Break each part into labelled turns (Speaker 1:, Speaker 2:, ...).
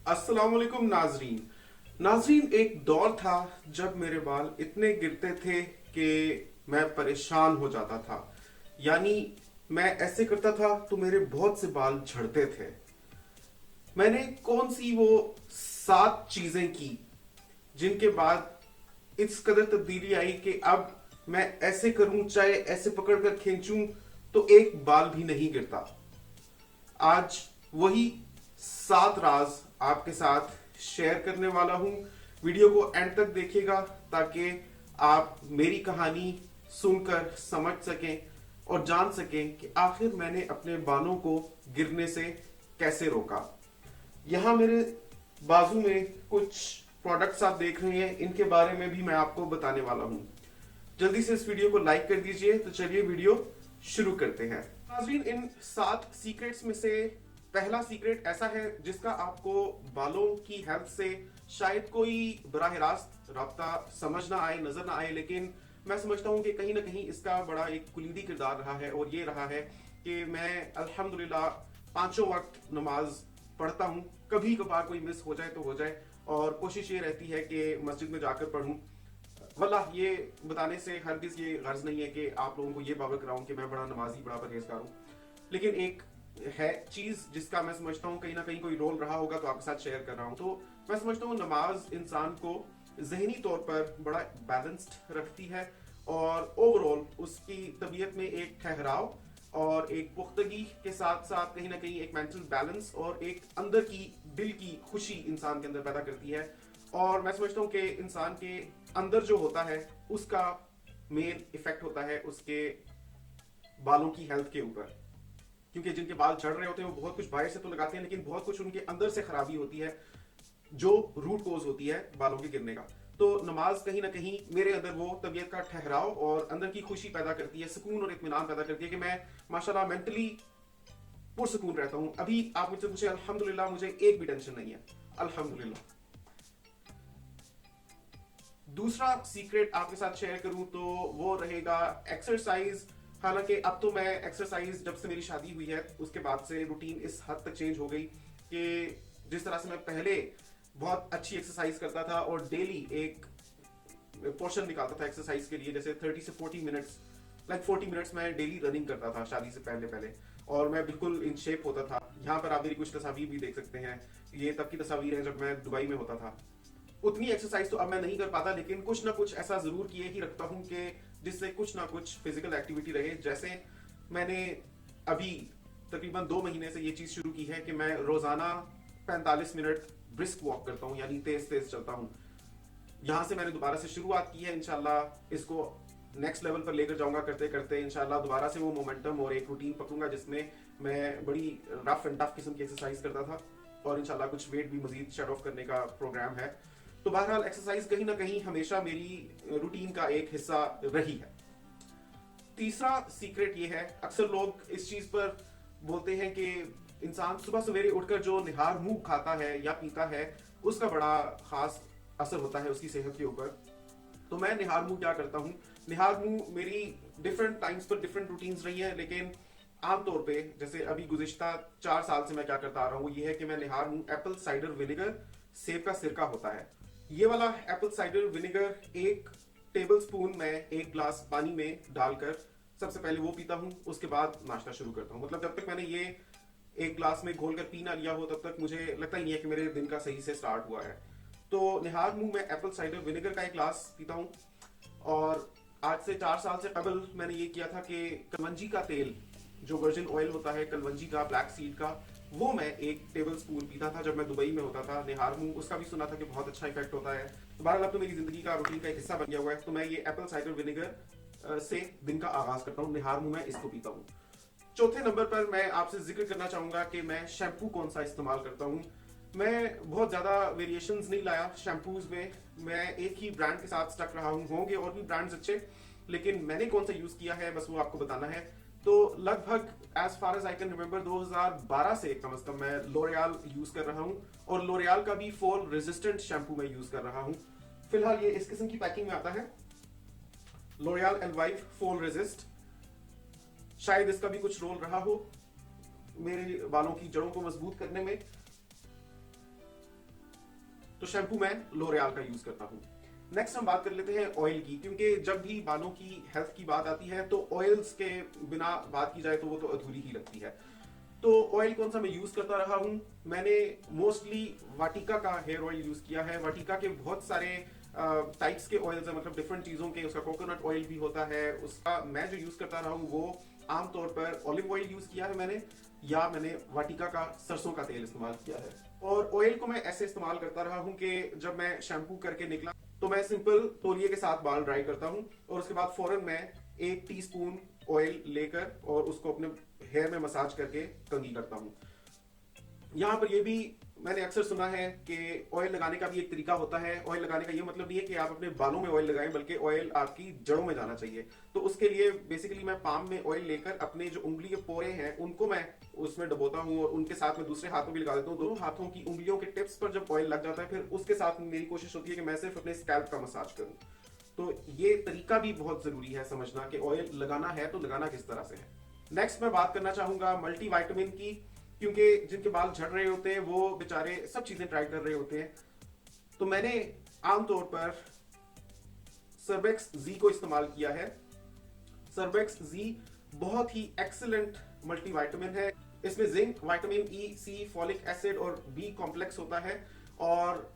Speaker 1: अस्सलाम वालेकुम नाजरीन, एक दौर था जब मेरे बाल इतने गिरते थे कि मैं परेशान हो जाता था। यानी मैं ऐसे करता था तो मेरे बहुत से बाल झड़ते थे। मैंने कौन सी वो 7 चीजें की जिनके बाद इस कदर तब्दीली आई कि अब मैं ऐसे करूं, चाहे ऐसे पकड़ कर खींचूं तो एक बाल भी नहीं गिरता। आज वही 7 राज आपके साथ शेयर करने वाला हूं। वीडियो को एंड तक देखिएगा ताकि आप मेरी कहानी सुनकर समझ सकें और जान सकें कि आखिर मैंने अपने बालों को गिरने से कैसे रोका। यहां मेरे बाजू में कुछ प्रोडक्ट्स आप देख रहे हैं, इनके बारे में भी मैं आपको बताने वाला हूं। जल्दी से इस वीडियो को लाइक कर दीजिए। तो चलिए वीडियो शुरू करते हैं। नाज़रीन, इन 7 सीक्रेट्स में से पहला सीक्रेट ऐसा है जिसका आपको बालों की हेल्थ से शायद कोई बराह रास्त राब्ता समझ ना आए, नजर ना आए, लेकिन मैं समझता हूं कि कहीं ना कहीं इसका बड़ा एक कुलीदी किरदार रहा है। और ये रहा है कि मैं अल्हम्दुलिल्लाह 5 वक्त नमाज पढ़ता हूं। कभी कभार कोई मिस हो जाए तो हो जाए, और कोशिश ये रहती है कि मस्जिद में जाकर पढ़ूं। वल्लाह ये बताने से हरगिज ये गर्ज नहीं है कि आप लोगों को ये बावर कराऊं कि मैं बड़ा नमाजी, बड़ा परहेजगार हूं। लेकिन एक है चीज जिसका मैं समझता हूँ कहीं ना कहीं कोई रोल रहा होगा, तो आपके साथ शेयर कर रहा हूँ। तो मैं समझता हूँ नमाज इंसान को जहनी तौर पर बड़ा बैलेंस्ड रखती है, और ओवरऑल उसकी तबीयत में एक ठहराव और एक पुख्तगी के साथ साथ कहीं ना कहीं एक मेंटल बैलेंस और एक अंदर की दिल की खुशी इंसान के अंदर पैदा करती है। और मैं समझता हूँ कि इंसान के अंदर जो होता है उसका मेन इफेक्ट होता है उसके बालों की हेल्थ के ऊपर। क्योंकि जिनके बाल झड़ रहे होते हैं वो बहुत कुछ बाहर से तो लगाते हैं, लेकिन बहुत कुछ उनके अंदर से खराबी होती है जो रूट कोज होती है बालों के गिरने का। तो नमाज कहीं ना कहीं मेरे अंदर वो तबीयत का ठहराव और अंदर की खुशी पैदा करती है, सुकून और इत्मीनान पैदा करती है कि मैं माशाल्लाह मेंटली पुरसुकून रहता हूं। अभी आप मुझसे पूछे, अल्हम्दुलिल्लाह मुझे एक भी टेंशन नहीं है, अल्हम्दुलिल्लाह। दूसरा सीक्रेट आपके साथ शेयर करूं तो वो रहेगा एक्सरसाइज। हालांकि अब तो मैं एक्सरसाइज, जब से मेरी शादी हुई है उसके बाद से रूटीन इस हद तक चेंज हो गई कि जिस तरह से मैं पहले बहुत अच्छी एक्सरसाइज करता था और डेली एक पोर्शन निकालता था एक्सरसाइज के लिए, जैसे 30 से 40 मिनट्स, लाइक 40 मिनट्स मैं डेली रनिंग करता था शादी से पहले पहले, और मैं बिल्कुल इन शेप होता था। यहाँ पर आप मेरी कुछ तस्वीर भी देख सकते हैं। ये तब की तस्वीर है जब मैं दुबई में होता था। उतनी एक्सरसाइज तो अब मैं नहीं कर पाता, लेकिन कुछ ना कुछ ऐसा जरूर किए ही रखता हूं कि जिससे कुछ ना कुछ फिजिकल एक्टिविटी रहे। जैसे मैंने अभी तकरीबन 2 महीने से ये चीज शुरू की है कि मैं रोजाना 45 मिनट ब्रिस्क वॉक करता हूँ, यानी तेज तेज चलता हूँ। यहां से मैंने दोबारा से शुरुआत की है, इंशाल्लाह इसको नेक्स्ट लेवल पर लेकर जाऊंगा। करते करते इंशाल्लाह दोबारा से वो मोमेंटम और एक रूटीन पकड़ूंगा जिसमें मैं बड़ी रफ एंड टफ किस्म की एक्सरसाइज करता था, और इंशाल्लाह कुछ वेट भी मजीद शेड ऑफ करने का प्रोग्राम है। तो बहरहाल एक्सरसाइज कहीं ना कहीं हमेशा मेरी रूटीन का एक हिस्सा रही है। तीसरा सीक्रेट ये है, अक्सर लोग इस चीज पर बोलते हैं कि इंसान सुबह सवेरे उठकर जो निहार मुंह खाता है या पीता है उसका बड़ा खास असर होता है उसकी सेहत के ऊपर। तो मैं निहार मुंह क्या करता हूँ, निहार मुंह मेरी डिफरेंट टाइम्स पर डिफरेंट रूटीन्स रही है, लेकिन आमतौर पे जैसे अभी गुज़िश्ता 4 साल से मैं क्या करता आ रहा हूँ, ये है कि मैं निहार मुंह एप्पल साइडर विनेगर, सेब का सिरका होता है, ये वाला Apple cider vinegar 1 table spoon मैं 1 ग्लास पानी में डालकर सबसे पहले वो पीता हूँ। उसके बाद नाश्ता शुरू करता हूँ। मतलब जब तक मैंने ये 1 ग्लास में घोल कर पी ना लिया हो तब तक मुझे लगता ही नहीं है कि मेरे दिन का सही से स्टार्ट हुआ है। तो निहार मुंह में एप्पल साइडर विनेगर का 1 ग्लास पीता हूँ। और आज से 4 साल से कबल मैंने ये किया था कि कलवंजी का तेल, जो वर्जिन ऑयल होता है कलवंजी का, ब्लैक सीड का, वो मैं 1 टेबल स्पून पीता था जब मैं दुबई में होता था। निहार मुंह उसका भी सुना था कि बहुत अच्छा इफेक्ट होता है। तो बहरहाल अब तो मेरी जिंदगी का रूटीन का एक हिस्सा बन गया हुआ है। तो मैं ये एप्पल साइडर विनेगर से दिन का आगाज करता हूँ, निहार मुंह मैं इसको पीता हूँ। चौथे नंबर पर मैं आपसे जिक्र करना चाहूंगा कि मैं शैम्पू कौन सा इस्तेमाल करता हूँ। मैं बहुत ज्यादा वेरिएशंस नहीं लाया शैम्पूज में, मैं एक ही ब्रांड के साथ स्टक रहा हूँ। होंगे और भी ब्रांड्स अच्छे, लेकिन मैंने कौन सा यूज किया है बस वो आपको बताना है। तो लगभग as far as I can remember 2012 से कम से कम मैं लोरियाल यूज कर रहा हूँ, और लोरियाल का भी फॉल रेजिस्टेंट शैम्पू मैं यूज कर रहा हूँ। फिलहाल ये इस किस्म की पैकिंग में आता है, L'Oreal and wife fall resist. शायद इसका भी कुछ रोल रहा हो मेरे बालों की जड़ों को मजबूत करने में। तो शैम्पू मैं लोरियल का यूज करता हूँ। नेक्स्ट हम बात कर लेते हैं ऑयल की, क्योंकि जब भी बालों की हेल्थ की बात आती है तो ऑयल्स के बिना बात की जाए तो वो तो अधूरी ही लगती है। तो ऑयल कौन सा मैं यूज करता रहा हूँ, मैंने मोस्टली वाटिका का हेयर ऑयल यूज किया है। वाटिका के बहुत सारे टाइप्स के ऑयल्स है, मतलब डिफरेंट चीजों के, उसका कोकोनट ऑयल भी होता है। उसका मैं जो यूज करता रहा हूँ वो आमतौर पर ऑलिव ऑयल यूज किया है मैंने, या मैंने वाटिका का सरसों का तेल इस्तेमाल किया है। और ऑयल को मैं ऐसे इस्तेमाल करता रहा हूँ कि जब मैं शैम्पू करके निकला तो मैं सिंपल तौलिए के साथ बाल ड्राई करता हूँ और उसके बाद फौरन मैं 1 टीस्पून ऑयल लेकर और उसको अपने हेयर में मसाज करके कंघी करता हूँ। यहाँ पर ये भी मैंने अक्सर सुना है कि ऑयल लगाने का भी एक तरीका होता है। ऑयल लगाने का ये मतलब नहीं है कि आप अपने बालों में ऑयल लगाएं, बल्कि ऑयल आपकी जड़ों में जाना चाहिए। तो उसके लिए बेसिकली मैं पाम में ऑयल लेकर अपने जो उंगली के पोरे हैं उनको मैं उसमें डबोता हूँ और उनके साथ में दूसरे हाथों भी लगा देता हूँ। दोनों हाथों की उंगलियों के टिप्स पर जब ऑयल लग जाता है फिर उसके साथ मेरी कोशिश होती है कि मैं सिर्फ अपने स्कैल्प का मसाज करूँ। तो ये तरीका भी बहुत जरूरी है समझना कि ऑयल लगाना है तो लगाना किस तरह से है। नेक्स्ट मैं बात करना चाहूंगा मल्टी वाइटामिन की, क्योंकि जिनके बाल झड़ रहे होते हैं वो बेचारे सब चीजें ट्राई कर रहे होते हैं। तो मैंने आमतौर पर सर्वेक्स जी को इस्तेमाल किया है। सर्वेक्स जी बहुत ही एक्सीलेंट मल्टीविटामिन है। इसमें जिंक, विटामिन ई, सी, फॉलिक एसिड और बी कॉम्प्लेक्स होता है। और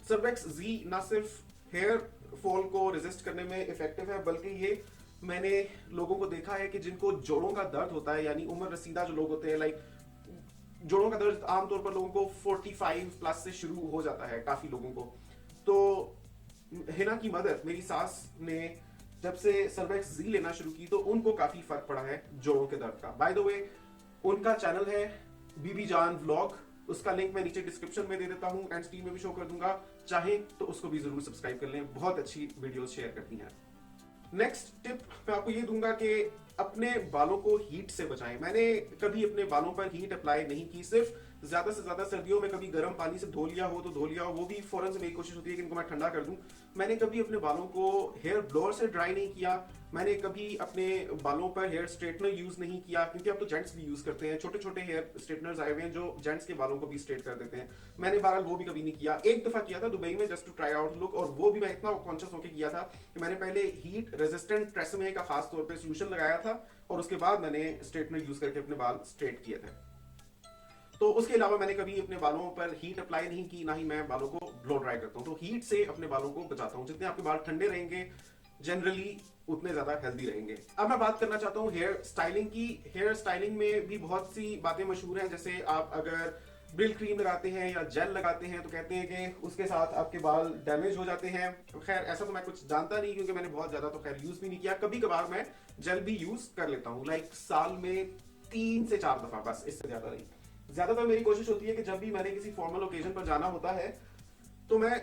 Speaker 1: सर्वेक्स जी ना सिर्फ हेयर फॉल को रेजिस्ट करने में इफेक्टिव है, बल्कि ये मैंने लोगों को देखा है कि जिनको जोड़ों का दर्द होता है, यानी उम्र रसीदा जो लोग होते हैं, लाइक जोड़ों का दर्द आमतौर पर लोगों को 45 प्लस से शुरू हो जाता है काफी लोगों को। तो हिना की मदर मेरी सास ने जब से सर्वेक्स जी लेना शुरू की तो उनको काफी फर्क पड़ा है जोड़ों के दर्द का। बाय द वे उनका चैनल है बीबी जान व्लॉग, उसका लिंक मैं नीचे डिस्क्रिप्शन में दे देता हूं एंड स्क्रीन में भी शो कर दूंगा, चाहे तो उसको भी जरूर सब्सक्राइब कर लें, बहुत अच्छी वीडियोस शेयर करती हैं। नेक्स्ट टिप मैं आपको ये दूंगा कि अपने बालों को हीट से बचाएं। मैंने कभी अपने बालों पर हीट अप्लाई नहीं की, सिर्फ ज्यादा से ज्यादा सर्दियों में कभी गर्म पानी से धो लिया हो तो धो लिया हो, वो भी फौरन से मेरी कोशिश होती है कि इनको मैं ठंडा कर दूं। मैंने कभी अपने बालों को हेयर ब्लोअर से ड्राई नहीं किया। मैंने कभी अपने बालों पर हेयर स्ट्रेटनर यूज नहीं किया, क्योंकि अब तो जेंट्स भी यूज करते हैं, छोटे छोटे हेयर स्ट्रेटनर्स आए हुए हैं जो जेंट्स के बालों को भी स्ट्रेट कर देते हैं। मैंने बहरहाल वो भी कभी नहीं किया। एक दफा किया था दुबई में just to try out look, और वो भी मैं इतना कॉन्शियस होकर किया था कि मैंने पहले हीट रेजिस्टेंट ट्रेसेमे का खास तौर पर सोल्यूशन लगाया था और उसके बाद मैंने स्ट्रेटनर यूज करके अपने बाल स्ट्रेट किए थे। तो उसके अलावा मैंने कभी अपने बालों पर हीट अप्लाई नहीं की, ना ही मैं बालों को ब्लो ड्राई करता हूँ। तो हीट से अपने बालों को बचाता हूँ। जितने आपके बाल ठंडे रहेंगे जनरली उतने ज्यादा हेल्दी रहेंगे। अब मैं बात करना चाहता हूँ हेयर स्टाइलिंग की। हेयर स्टाइलिंग में भी बहुत सी बातें मशहूर हैं, जैसे आप अगर ब्रिल क्रीम लगाते हैं या जेल लगाते हैं तो कहते हैं कि उसके साथ आपके बाल डैमेज हो जाते हैं। खैर ऐसा तो मैं कुछ जानता नहीं, क्योंकि मैंने बहुत ज्यादा तो खैर यूज भी नहीं किया। कभी कभार मैं जेल भी यूज कर लेता हूँ, लाइक साल में 3 से 4 दफा, बस इससे ज्यादा नहीं। ज्यादातर मेरी कोशिश होती है कि जब भी मैंने किसी फॉर्मल ओकेजन पर जाना होता है तो मैं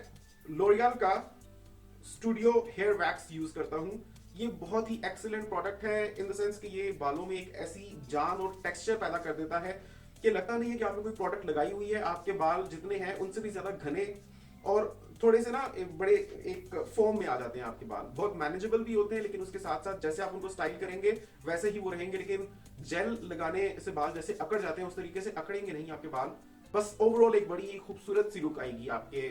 Speaker 1: लोरियल का स्टूडियो हेयर वैक्स यूज करता हूं। ये बहुत ही एक्सीलेंट प्रोडक्ट है इन द सेंस कि ये बालों में एक ऐसी जान और टेक्सचर पैदा कर देता है कि लगता नहीं है कि आपने कोई प्रोडक्ट लगाई हुई है। आपके बाल जितने हैं उनसे भी ज्यादा घने और थोड़े से ना बड़े एक फॉर्म में आ जाते हैं आपके बाल। बहुत मैनेजेबल भी होते हैं, लेकिन उसके साथ साथ जैसे आप उनको स्टाइल करेंगे वैसे ही वो रहेंगे। लेकिन जेल लगाने से बाल जैसे अकड़ जाते हैं उस तरीके से अकड़ेंगे नहीं आपके बाल। बस ओवरऑल एक बड़ी खूबसूरत सी लुक आएगी आपके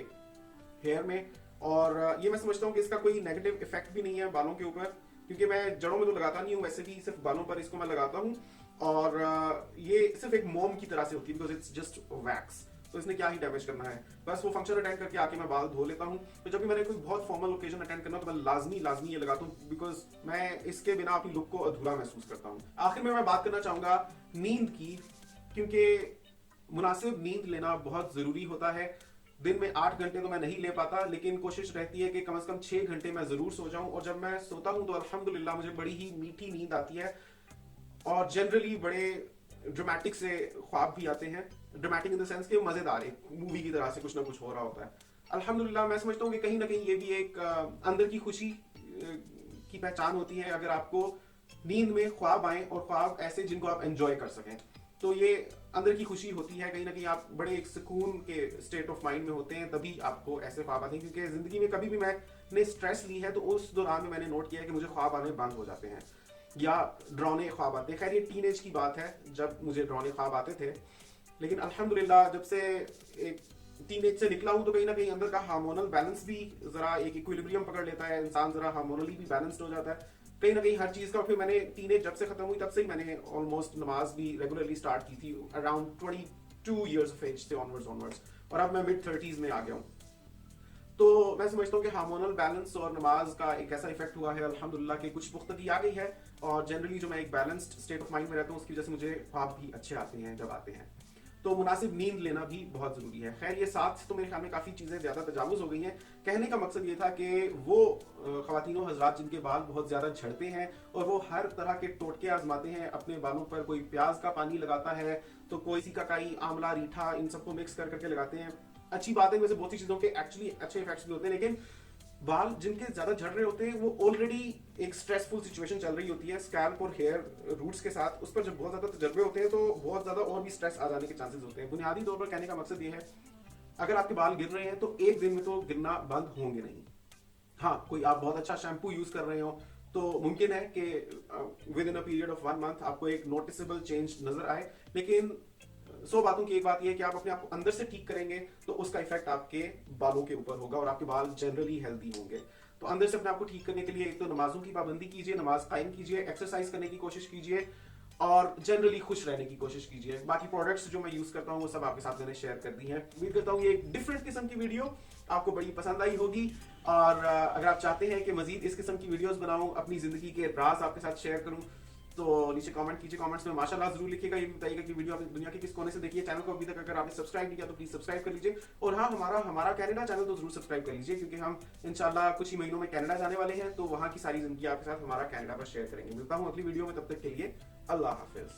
Speaker 1: हेयर में। और ये मैं समझता हूँ कि इसका कोई नेगेटिव इफेक्ट भी नहीं है बालों के ऊपर, क्योंकि मैं जड़ों में तो लगाता नहीं हूँ, वैसे भी सिर्फ बालों पर इसको मैं लगाता हूँ। और ये सिर्फ एक मोम की तरह से होती है, बिकॉज इट्स जस्ट वैक्स। तो इसने क्या ही डैमेज करना है, बस वो फंक्शन अटेंड करके आके मैं बाल धो लेता हूँ। तो जब भी मैंने कोई बहुत फॉर्मल ओकेजन अटेंड करना तो मैं लाजमी ये लगाता हूँ, बिकॉज मैं इसके बिना अपनी लुक को अधूरा महसूस करता हूँ। आखिर में मैं बात करना चाहूंगा नींद की, क्योंकि मुनासिब नींद लेना बहुत जरूरी होता है। दिन में 8 घंटे तो मैं नहीं ले पाता, लेकिन कोशिश रहती है कि कम से कम 6 घंटे मैं जरूर सो जाऊं। और जब मैं सोता हूं तो अल्हम्दुलिल्लाह मुझे बड़ी ही मीठी नींद आती है और जनरली बड़े ड्रामेटिक से ख्वाब भी आते हैं। ड्रामेटिक इन द सेंस कि मजेदार, एक मूवी की तरह से कुछ ना कुछ हो रहा होता है। अल्हम्दुलिल्लाह मैं समझता हूँ कि कहीं ना कहीं ये भी एक अंदर की खुशी की पहचान होती है, अगर आपको नींद में ख्वाब आए और ख्वाब ऐसे जिनको आप एंजॉय कर सकें। तो ये अंदर की खुशी होती है, कहीं ना कहीं आप बड़े एक सुकून के स्टेट ऑफ माइंड में होते हैं, तभी आपको ऐसे ख्वाब आते हैं। क्योंकि जिंदगी में कभी भी मैंने स्ट्रेस ली है तो उस दौरान में मैंने नोट किया है कि मुझे ख्वाब आने बंद हो जाते हैं या डरावने ख्वाब आते हैं। खैर ये टीनेज की बात है जब मुझे डरावने ख्वाब आते थे, लेकिन अल्हम्दुलिल्लाह जब से एक टीनेज से निकला हूं तो कहीं ना कहीं अंदर का हार्मोनल बैलेंस भी जरा एक इक्विलिब्रियम पकड़ लेता है, इंसान जरा हार्मोनली भी बैलेंस्ड हो जाता है कहीं ना कहीं हर चीज का। फिर मैंने टीनेज जब से खत्म हुई तब से ही मैंने ऑलमोस्ट नमाज भी रेगुलरली स्टार्ट की थी, अराउंड 22 ईयर्स ऑफ एज से ऑनवर्ड्स, और अब मैं मिड 30s में आ गया हूँ। तो मैं समझता हूँ कि हार्मोनल बैलेंस और नमाज का एक ऐसा इफेक्ट हुआ है अल्हम्दुलिल्लाह कि कुछ पुख्तगी आ गई है, और जनरली जो मैं एक बैलेंस्ड स्टेट ऑफ माइंड में रहता हूँ उसकी वजह से मुझे ख्वाब भी अच्छे आते हैं जब आते हैं। तो मुनासिब नींद लेना भी बहुत जरूरी है। खैर ये साथ तो मेरे ख्याल में काफी चीजें ज्यादा तजावुज हो गई हैं। कहने का मकसद ये था कि वो ख्वातीनो हजरात जिनके बाल बहुत ज्यादा झड़ते हैं और वो हर तरह के टोटके आजमाते हैं अपने बालों पर, कोई प्याज का पानी लगाता है तो कोई सीकाकाई, आंवला, रीठा, इन सबको मिक्स कर करके लगाते हैं। अच्छी बात है, वैसे बहुत सी चीजों के एक्चुअली अच्छे इफेक्ट्स भी होते हैं, लेकिन बाल जिनके ज्यादा झड़ रहे होते हैं वो ऑलरेडी एक स्ट्रेसफुल सिचुएशन चल रही होती है स्कैल्प और हेयर रूट्स के साथ, उस पर जब बहुत ज्यादा तजर्बे होते हैं तो बहुत ज्यादा और भी स्ट्रेस आ जाने के चांसेस होते हैं। बुनियादी तौर पर कहने का मकसद ये है, अगर आपके बाल गिर रहे हैं तो एक दिन में तो गिरना बंद होंगे नहीं। हाँ, कोई आप बहुत अच्छा शैम्पू यूज कर रहे हो तो मुमकिन है कि with in a period of 1 month आपको एक नोटिसेबल चेंज नजर आए, लेकिन 100 बातों की एक बात यह है कि आप अपने आप को अंदर से ठीक करेंगे तो उसका इफेक्ट आपके बालों के ऊपर होगा और आपके बाल जनरली हेल्दी होंगे। तो अंदर से अपने आप को ठीक करने के लिए एक तो नमाजों की पाबंदी कीजिए, नमाज कायम कीजिए, एक्सरसाइज करने की कोशिश कीजिए और जनरली खुश रहने की कोशिश कीजिए। बाकी प्रोडक्ट्स जो मैं यूज करता हूँ वो सब आपके साथ मैंने शेयर कर दी हैं। उम्मीद करता हूँ ये एक डिफरेंट किस्म की वीडियो आपको बड़ी पसंद आई होगी, और अगर आप चाहते हैं कि मजीद इस किस्म की वीडियोस बनाऊं, अपनी जिंदगी के राज आपके साथ शेयर करूं, तो नीचे कमेंट कीजिए, कमेंट्स में माशाल्लाह जरूर लिखिएगा, ये भी बताइएगा कि वीडियो आपने दुनिया के किस कोने से देखी है। चैनल को अभी तक अगर आपने सब्सक्राइब नहीं किया तो प्लीज सब्सक्राइब कर लीजिए, और हाँ, हमारा कनाडा चैनल तो जरूर सब्सक्राइब कर लीजिए, क्योंकि हम इंशाल्लाह कुछ ही महीनों में कनाडा जाने वाले हैं, तो वहां की सारी जिंदगी आपके साथ हमारा कनाडा पर शेयर करेंगे। मिलता हूँ अगली वीडियो में, तब तक के लिए अल्लाह हाफिज।